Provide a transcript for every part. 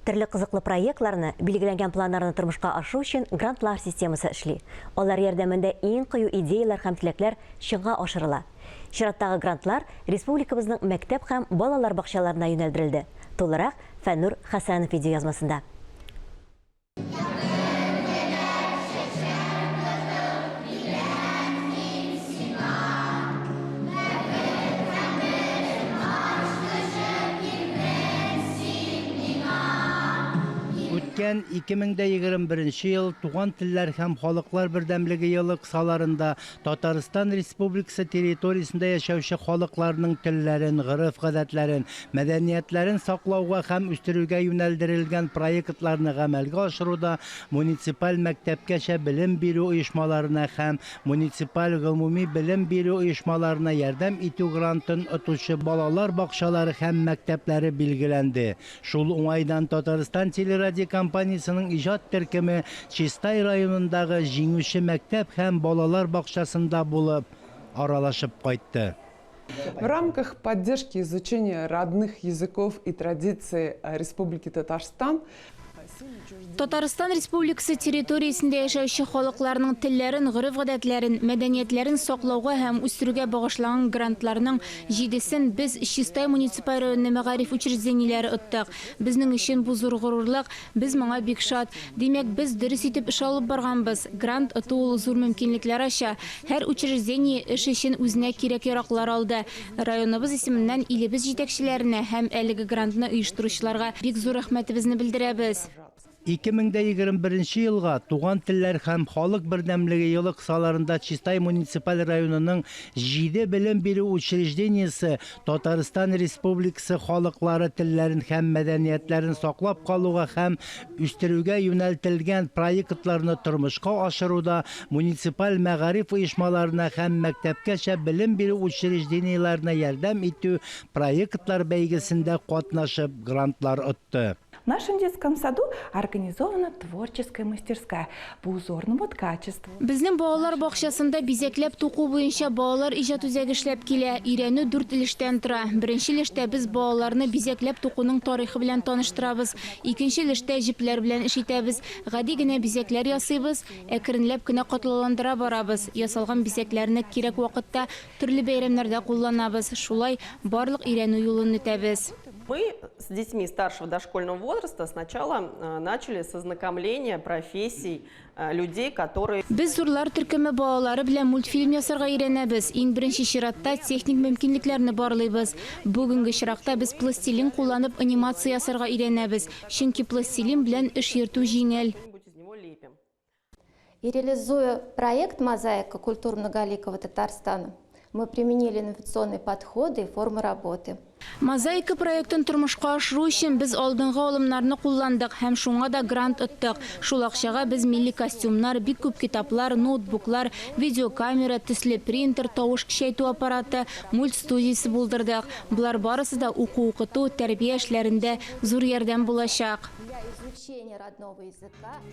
Түрлі қызықлы проектларны, белгіленген планларны тұрмышқа ашу үшін грантлар системасы эшли. Олар ярдәмендә ең кыю идеялар һәм теләкләр шыңга ашырыла. Чираттагы грантлар республикабызның мәктәп һәм балалар бакчаларына юнәлдерелде. Толырак Фәннур Хәсәнов видеоязмасында. Өткен 2021 ел Туган телләр һәм халыклар бердәмлеге елы кысаларында Татарстан Республикасы территориясендә яшәүче халыкларның телләрен, гырыф-гадәтләрен, мәдәниятләрен саклауга һәм үстерүгә юнәлдерелгән проектларны гамәлгә ашыруда муниципаль мәктәпкәчә белем бирү оешмаларына һәм муниципаль гомуми белем бирү оешмаларына ярдәм итү грантын отучы балалар бакчалары һәм мәктәпләре билгеләнде. Шул уңайдан Татарстан телерадио компаниясының иҗат төркеме Чистай районындагы җиңүче мәктәп һәм балалар бакчасында булып аралашып кайтты. В рамках поддержки изучения родных языков и традиций Республики Татарстан Татарстан Республикасы территориясендә яшәүче халыкларның телләрен, гырыф-гадәтләрен, мәдәниятләрен саклауга һәм үстерүгә багышланган грантларның 7-сен без Чистай муниципаль районы мәгариф учреждениеләре оттык. Безнең өчен бу зур горурлык, без моңа бик шат. Димәк, без дөрес итеп эш алып барганбыз. Грант оту зур мөмкинлекләр ача. Һәр учреждение эш өчен үзенә кирәк-яраклар алды. Районыбыз исеменнән илебез җитәкчеләренә һәм әлеге грантны оештыручыларга бик зур рәхмәтебезне белдерәбез. 2021 елга Туган телләр һәм халык бердәмлеге елы кысаларында Чистай муниципаль районының 7 белем бирү учреждениесе Татарстан Республикасы халыклары телләрен һәм мәдәниятләрен саклап калуга һәм үстерүгә юнәлтелгән проектларны тормышка ашыруда муниципаль мәгариф оешмаларына һәм мәктәпкәчә белем бирү учреждениеләренә ярдәм итү проектлар бәйгесендә катнашып грантлар отты. В нашем детском саду организована творческая мастерская по узорному ткачеству. Безнең балалар бакчасында бизәкләп туку буенча балалар иҗат үзәге эшләп килә. Өйрәнү 4 өлештән тора. Беренче өлештә без балаларны бизәкләп тукуның тарихы белән таныштырабыз. Икенче өлештә җипләр белән эш итәбез. Гади генә бизәкләр ясыйбыз, әкренләп кенә катлаландыра барабыз. Ясалган бизәкләрне кирәк вакытта төрле бәйрәмнәрдә кулланабыз. Шулай барлык өйрәнү юлын үтәбез. Мы с детьми старшего дошкольного возраста сначала начали с ознакомления профессий людей, которые... Без зурлар төркеме балалары белән мультфильм ясарга өйрәнәбез. Иң беренче чиратта техник мөмкинлекләрне барлыйбыз. Бүгенге чиракта без пластилин кулланып анимация ясарга өйрәнәбез. Чөнки пластилин белән эш йөртү җиңел. И реализуя проект «Мозаика. Культура многоликого Татарстана», мы применили инновационные подходы и формы работы. Мозаика проектын тормышка ашыру өчен без алдынгы алымнарны кулландык һәм шуңа да грант оттык. Шул акчага без милли костюмнар, бик күп китаплар, ноутбуклар, видеокамера, төсле принтер, тавыш көчәйтү аппараты, мультстудиясе булдырдык. Булар барысы да уку-укыту, тәрбия эшләрендә зур ярдәм булачак.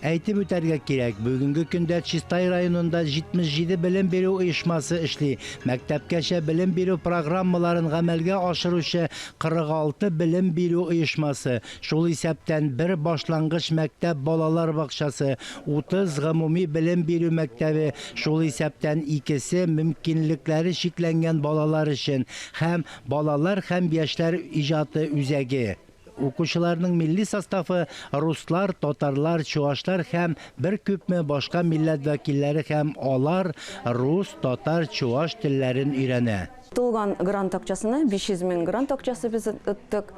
Әйтеп үтәргә кирәк, бүгенге көндә Чистай районында 77 белем бирү оешмасы эшли. Мәктәпкәчә белем бирү программаларын гамәлгә ашыручы 46 белем бирү оешмасы. Шул исәптән бер башлангыч мәктәп балалар бакчасы, 30 гомуми белем бирү мәктәбе, шул исәптән 2се мөмкинлекләре шикләнгән балалар өчен һәм балалар һәм яшьләр иҗаты үзәге. Укучыларның милли составы руслар, татарлар, чуашлар һәм бер күпме башка милләт вәкилләре һәм алар рус, татар, чуаш телләрен өйрәнә. Тулган грант акчасына 500 мең грант акчасы без оттык.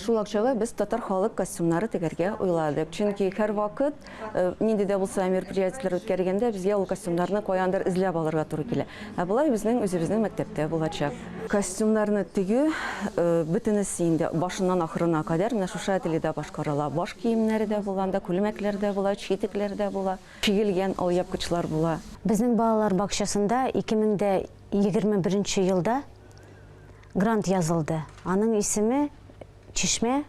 Шул акчага без татар халык костюмнары тегәргә уйладык. Чөнки һәр вакыт нинди дә булса мероприятиеләр үткәргәндә безгә ул костюмнарны каяндыр эзләп алырга туры килә. Булай безнең үзебезнең мәктәптә булачак. Костюмнарны тегү бөтенесе инде башыннан ахырына кадәр менә шушы ательедә башкарыла. Баш киемнәре дә була, анда күлмәкләр дә була, читекләр дә була, чигелгән алъяпкычлар була. Безнең балалар бакчасында 2021 елда грант язылды. Аның исеме Чишмә.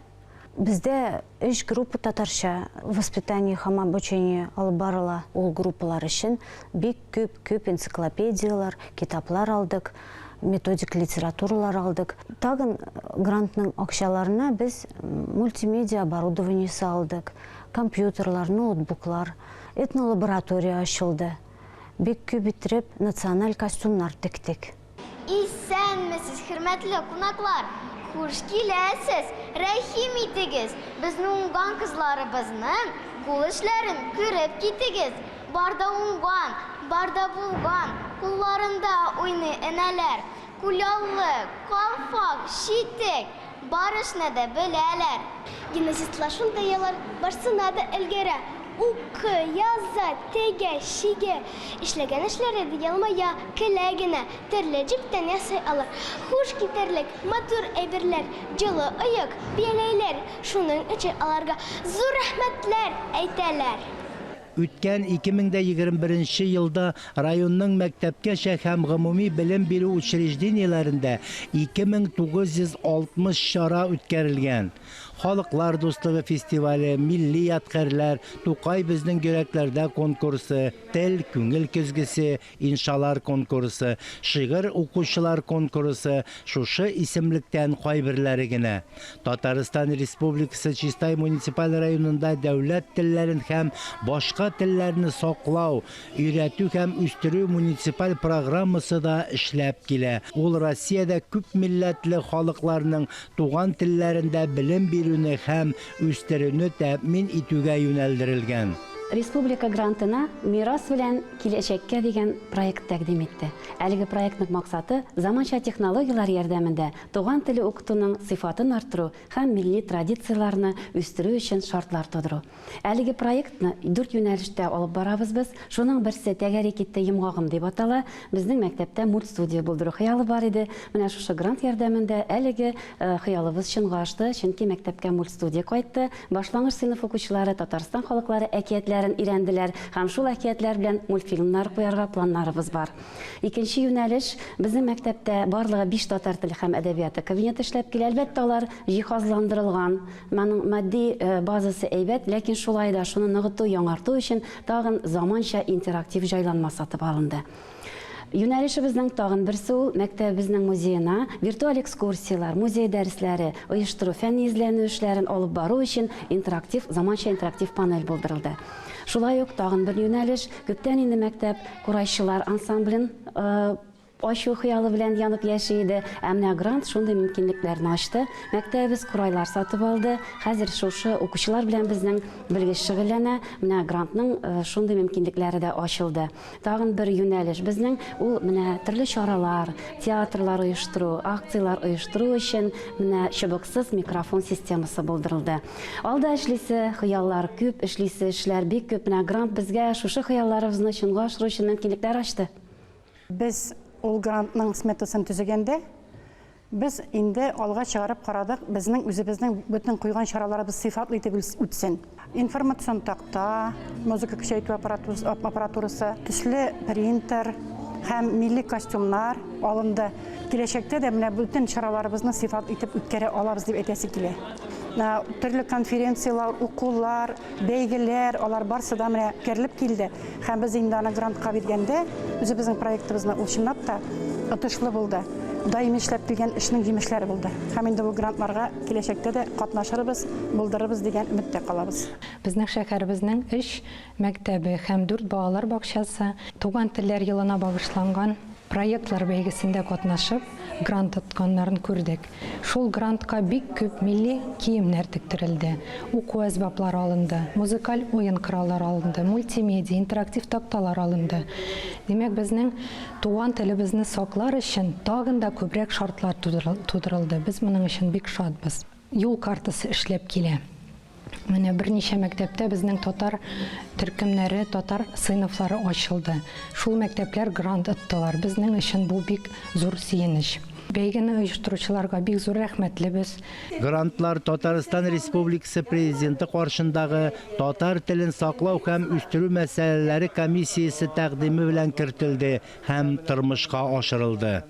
Бездә 3 группа татарча воспитание һәм обучение алып барыла. Ул группалар өчен бик күп энциклопедиялар, китаплар алдык. методик литературалар алдык. Тагын грантның акчаларына без мультимедиа оборудование алдык, компьютерлар, ноутбуклар, этнолаборатория ачылды. Бик күп иттереп националь костюмнар тиктик. Исәнмесез, хөрмәтле кунаклар! Хуш киләсез, рәхим итегез. Безнең уңган кызларыбызның кул эшләрен күреп китегез. Барда уңган, барда булган, кулларында уйный энәләр. Куляллы, калфак, читек, барышны да беләләр. Гимназистлар шундай ялар, барсына да өлгерә. Укы, яза, теге, шиге. Эшләгән эшләре ялмая, келәгенә, төрле җиптән ясый алыр. Хуш китерлек, матур әйберләр, җылы оек, бияләйләр. Шуның өчен аларга зур рәхмәтләр әйтәләр. Үткән 2021 елда районның мәктәпкәчә һәм гомуми белем бирү учреждениеләрендә 2960 чара үткәрелгән. Халыклар дуслыгы фестивале, милли ядкарлар, Тукай безнең йөрәкләрдә конкурсы, тел күңел көзгесе, иншалар конкурсы, шигырь укучылар конкурсы, шушы исемлектән кайберләре генә. Татарстан Республикасы Чистай муниципаль районында дәүләт телләрен һәм башка телләрне саклау, өйрәтү һәм үстерү муниципаль программасы да эшләп килә. Ул Россиядә күп милләтле халыкларның туган телләрендә белем бирүне һәм үстерүне тәэмин итүгә юнәлдерелгән. Республика грантына мирас белән киләчәккә дигән проект тәкъдим итте. Әлеге проектның максаты заманча технологиялар ярдәмендә туган теле укытуның сыйфатын арттыру һәм милли традицияларны үстерү өчен шартлар тудыру. Әлеге проектны 4 юнәлештә алып барабыз без. Шуның берсе тәгәри китте йомгагым дип атала. Безнең мәктәптә мультстудия булдыру хыялы бар иде. Менә шушы грант ярдәмендә әлеге хыялыбыз чынга ашты, чөнки мәктәпкә мультстудия кайтты. Башлангыч сыйныф укучылары Татарстан халыклары әкиятләре ирәнделәр һәм шул әкиятләр белән мультфильмнар куярга планнарыбыз бар. Икенче юнәлеш безнең мәктәптә барлыгы 5 татар теле һәм әдәбияты кабинеты эшләп килә. Әлбәттә, алар җиһазландырылган. Моның матди базасы әйбәт, ләкин шулай да шуны ныгыту, яңарту өчен тагын заманча интерактив җайланма сатып алынды. Юнәлешебезнең тагын берсе ул мәктәбебезнең музеена виртуаль экскурсиялар, музей дәресләре оештыру, фәнни изләнү эшләрен алып бару өчен заманча интерактив панель булдырылды. Шулай ук тагын бер юнәлеш, күптән инде мәктәп курайчылар ансамблен ачу хыялы белән янып яши иде. Әмма грант шундый мөмкинлекләрне ачты. Мәктәбебез курайлар сатып алды. Хәзер шушы укучылар белән безнең белгеч шөгыльләнә. Менә грантның шундый мөмкинлекләре дә ачылды. Тагын бер юнәлеш безнең ул менә төрле чаралар, театрлар оештыру, акциялар оештыру өчен менә чыбыксыз микрофон системасы булдырылды. Алда эшлисе хыяллар күп, эшлисе эшләр бик күп. Менә грант безгә шушы хыялларыбызны чынга ашыру өчен мөмкинлекләр ачты. Без ул грантның сметасын төзегәндә, без инде алга чыгарып карадык, безнең үзебезнең бөтен куйган чараларыбыз сыйфатлы итеп үтсен. Информацион такта, музыка көчәйтү аппаратурасы, төсле принтер һәм милли костюмнар алынды. Киләчәктә дә менә бөтен чараларыбызны сыйфатлы итеп үткәрә алабыз дип әйтәсе килә. Төрле конференциялар, укулар, бәйгеләр, алар барсы да менә үткәрелеп килде. Һәм без инде аны грантка биргәндә, үзебезнең проектыбызны ул чынлап та отышлы булды. Даими эшләп килгән эшнең җимешләре булды. Һәм инде бу грантларга киләчәктә дә катнашырбыз, булдырырбыз дигән өметтә калабыз. Безнең шәһәребезнең 3 мәктәбе һәм 4 балалар бакчасы туган телләр елына багышланган проектлар бәйгесендә катнашып, грант тотканнарын күрдек. Шул грантка бик күп милли киемнәр тектерелде. Уку әсбаплары алынды, музыкаль уен кораллары алынды, мультимедия, интерактив такталар алынды. Демәк, безнең туган телебезне саклар өчен тагын да күбрәк шартлар тудырылды. Без моның өчен бик шатбыз. Юл картасы эшләп килә. Менә берничә мәктәптә безнең татар төркемнәре, татар сыйныфлары ачылды. Шул мәктәпләр грант оттылар. Безнең өчен бу бик зур сөенеч. Бәйгене оештыручыларга бик зур рәхмәтлебез. Грантлар Татарстан Республикасы президенты каршындагы татар телен саклау һәм үстерү мәсьәләләре комиссиясе тәкъдиме белән кертелде һәм тормышка ашырылды.